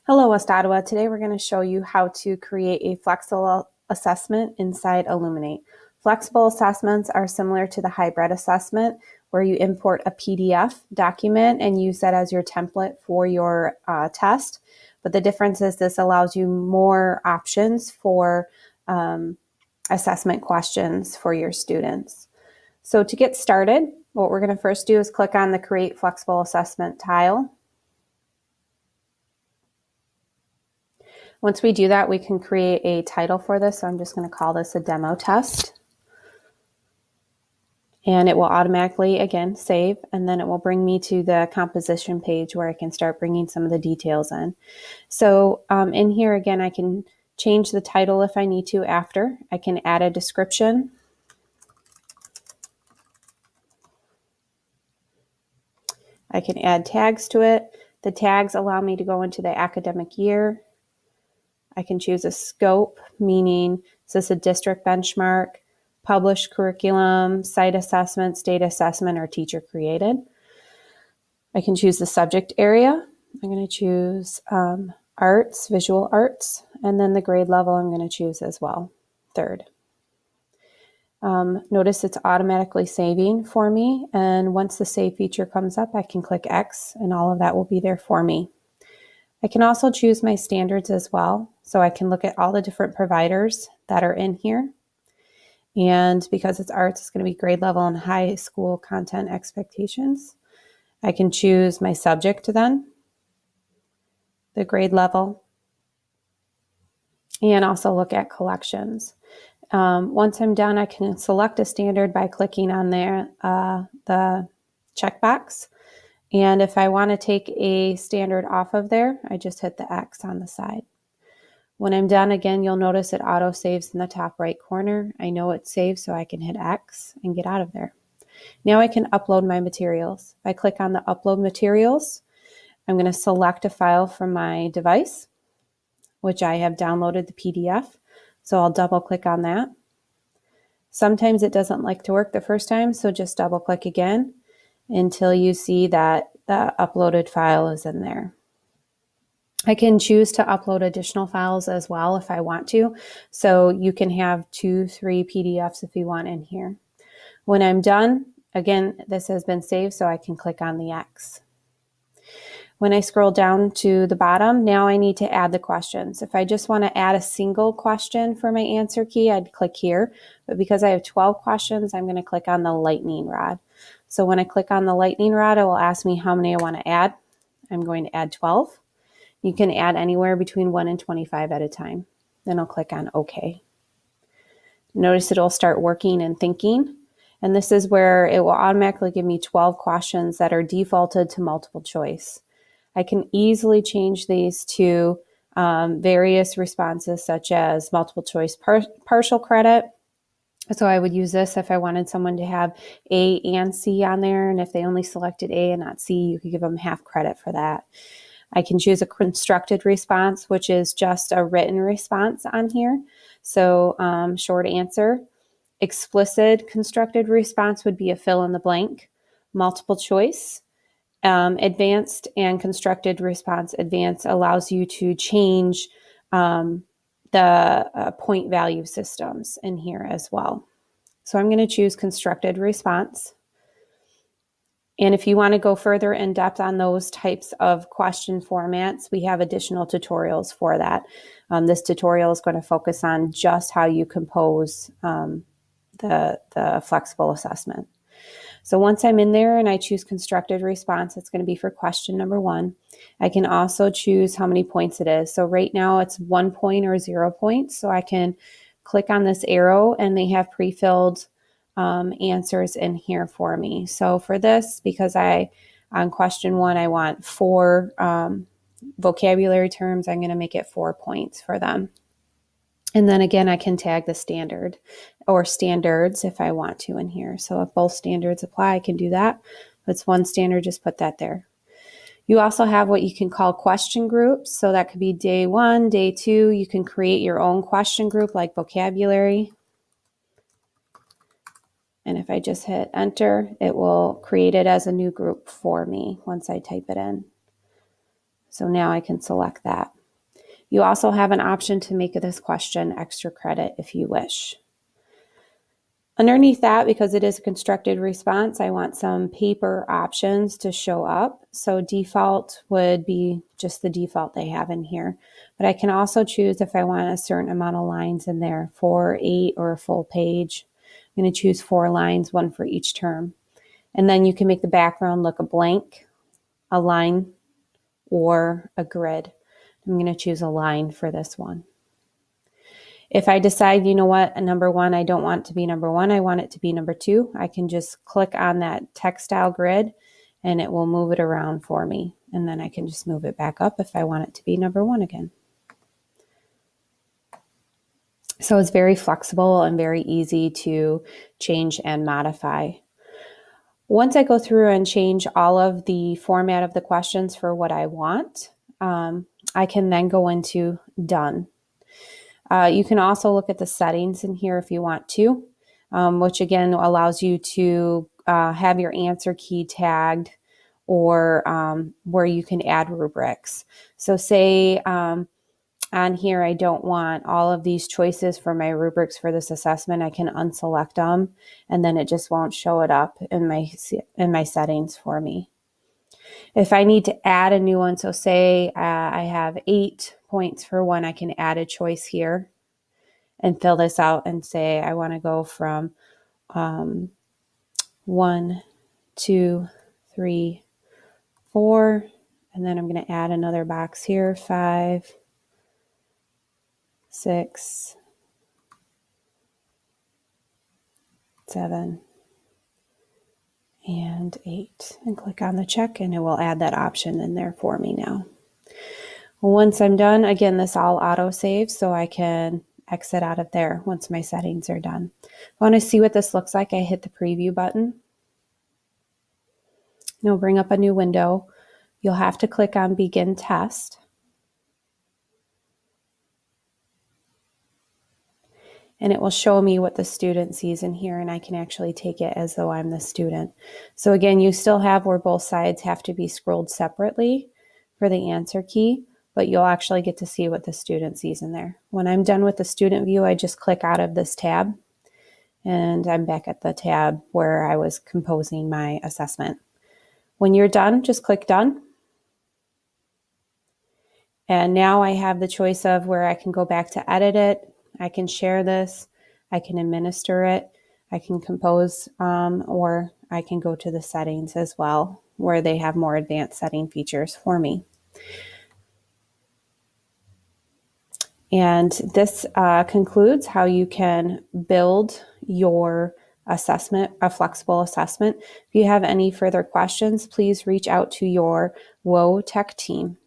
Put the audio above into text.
Hello, West Ottawa. Today we're going to show you how to create a flexible assessment inside Illuminate. Flexible assessments are similar to the hybrid assessment where you import a PDF document and use that as your template for your test. But the difference is this allows you more options for assessment questions for your students. So to get started, what we're going to first do is click on the Create Flexible Assessment tile. Once we do that, we can create a title for this. So I'm just going to call this a demo test. And it will automatically, again, save. And then it will bring me to the composition page where I can start bringing some of the details in. So in here, again, I can change the title if I need to after. I can add a description. I can add tags to it. The tags allow me to go into the academic year. I can choose a scope, meaning is this a district benchmark, published curriculum, site assessment, state assessment, or teacher created. I can choose the subject area. I'm going to choose arts, visual arts, and then the grade level I'm going to choose as well, third. Notice it's automatically saving for me, and once the save feature comes up, I can click X, and all of that will be there for me. I can also choose my standards as well. So I can look at all the different providers that are in here. And because it's arts, it's going to be grade level and high school content expectations. I can choose my subject then, the grade level, and also look at collections. Once I'm done, I can select a standard by clicking on there, the checkbox. And if I want to take a standard off of there, I just hit the X on the side. When I'm done, again, you'll notice it auto saves in the top right corner. I know it's saved, so I can hit X and get out of there. Now I can upload my materials. If I click on the Upload Materials, I'm going to select a file from my device, which I have downloaded the PDF. So I'll double click on that. Sometimes it doesn't like to work the first time, so just double click again until you see that the uploaded file is in there. I can choose to upload additional files as well if I want to. So you can have 2, 3 PDFs if you want in here. When I'm done, again, this has been saved, so I can click on the X. When I scroll down to the bottom, now I need to add the questions. If I just want to add a single question for my answer key, I'd click here. But because I have 12 questions, I'm going to click on the lightning rod. So when I click on the lightning rod, it will ask me how many I want to add. I'm going to add 12. You can add anywhere between 1 and 25 at a time. Then I'll click on OK. Notice it'll start working and thinking. And this is where it will automatically give me 12 questions that are defaulted to multiple choice. I can easily change these to various responses such as multiple choice partial credit. So I would use this if I wanted someone to have A and C on there. And if they only selected A and not C, you could give them half credit for that. I can choose a constructed response, which is just a written response on here. So short answer. Explicit constructed response would be a fill in the blank. Multiple choice. Advanced and constructed response. Advanced allows you to change the point value systems in here as well. So I'm going to choose constructed response. And if you want to go further in depth on those types of question formats, we have additional tutorials for that. This tutorial is going to focus on just how you compose the flexible assessment. So once I'm in there and I choose constructed response, it's going to be for question number 1. I can also choose how many points it is. So right now it's 1 point or 0 points. So I can click on this arrow and they have pre-filled answers in here for me. So for this, because on question 1, I want 4 vocabulary terms, I'm going to make it 4 points for them. And then again, I can tag the standard or standards if I want to in here. So if both standards apply, I can do that. If it's one standard, just put that there. You also have what you can call question groups. So that could be day 1, day 2. You can create your own question group like vocabulary. And if I just hit enter, it will create it as a new group for me once I type it in. So now I can select that. You also have an option to make this question extra credit if you wish. Underneath that, because it is a constructed response, I want some paper options to show up. So default would be just the default they have in here. But I can also choose if I want a certain amount of lines in there, 4, 8, or a full page. I'm going to choose 4 lines, one for each term. And then you can make the background look a blank, a line, or a grid. I'm going to choose a line for this one. If I decide, you know what, number 1, I don't want it to be number 1, I want it to be number 2, I can just click on that textile grid and it will move it around for me. And then I can just move it back up if I want it to be number 1 again. So it's very flexible and very easy to change and modify. Once I go through and change all of the format of the questions for what I want, I can then go into done. You can also look at the settings in here if you want to, which again allows you to have your answer key tagged or where you can add rubrics. So say on here I don't want all of these choices for my rubrics for this assessment. I can unselect them and then it just won't show it up in my settings for me. If I need to add a new one, so say I have 8 points for one, I can add a choice here and fill this out and say I want to go from 1, 2, 3, 4, and then I'm going to add another box here, 5, 6, 7, and 8, and click on the check and it will add that option in there for me now. Once I'm done, again, this all auto saves, so I can exit out of there once my settings are done. If I want to see what this looks like, I hit the preview button. It'll bring up a new window. You'll have to click on Begin Test. And it will show me what the student sees in here, and I can actually take it as though I'm the student. So again, you still have where both sides have to be scrolled separately for the answer key, but you'll actually get to see what the student sees in there. When I'm done with the student view, I just click out of this tab, and I'm back at the tab where I was composing my assessment. When you're done, just click Done. And now I have the choice of where I can go back to edit it. I can share this, I can administer it, I can compose, or I can go to the settings as well, where they have more advanced setting features for me. And this concludes how you can build your assessment, a flexible assessment. If you have any further questions, please reach out to your WOTech team.